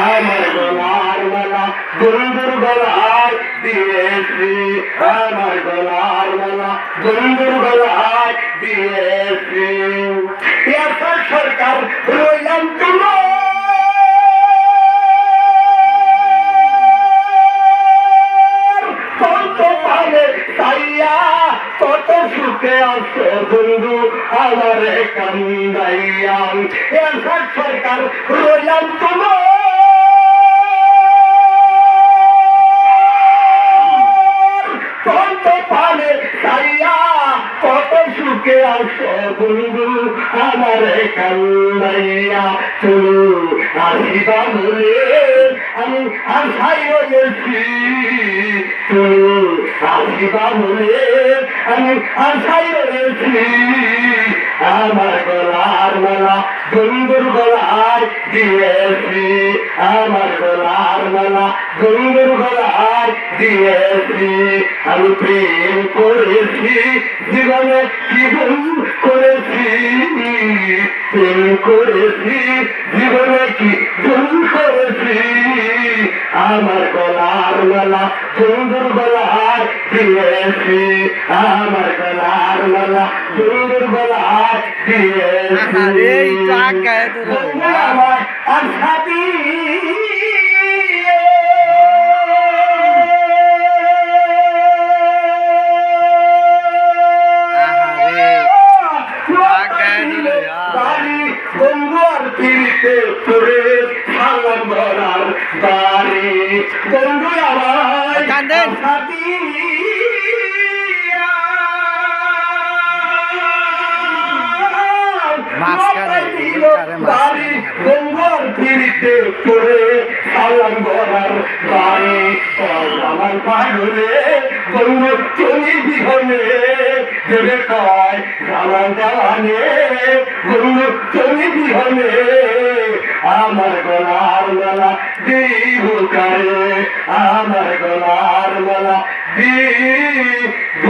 আমার গলার মালা বন্ধুর গলায় দিয়েছি আমার গলার মালা বন্ধুর গলায় দিয়েছি এসব সরকার রইলাম তোমার কত পালে তাইয়া কত সুখে আছে বন্ধু আমারে কান্দাইয়া এসব সরকার রইলাম তোমার কত পালে তাইয়া কত সুখে আছে বন্ধু আমারে কান্দাইয়া তুমি আসিবা বলে আমি আশাই রয়েছি তুমি আসিবা বলে আমি আশাই রয়েছি আমার গলার মালা বন্ধুর গলায় দিয়েছি আমার গলার মালা বন্ধুর গলায় দিয়েছি আমি প্রেম করেছি জীবনে জীবন করেছি প্রেম করেছি জীবনে কি ভুল করেছি আমার গলার মালা বন্ধুর গলায় দিয়েছি আমার গলার মালা বন্ধুর গলায় দিয়েছি আমার আশা বাড়ি বন্ধু আমার বাড়ি বন্ধুর ফিরিতে করে সালাম গড়ার বাড়ি আমার পাগলে বন্ধু তুমি বিহনে দেবে কয় আমার দেওয়ানে বন্ধু তুমি বিহনে আমার গলার মালা দিব কারে আমার গলার মালা দিব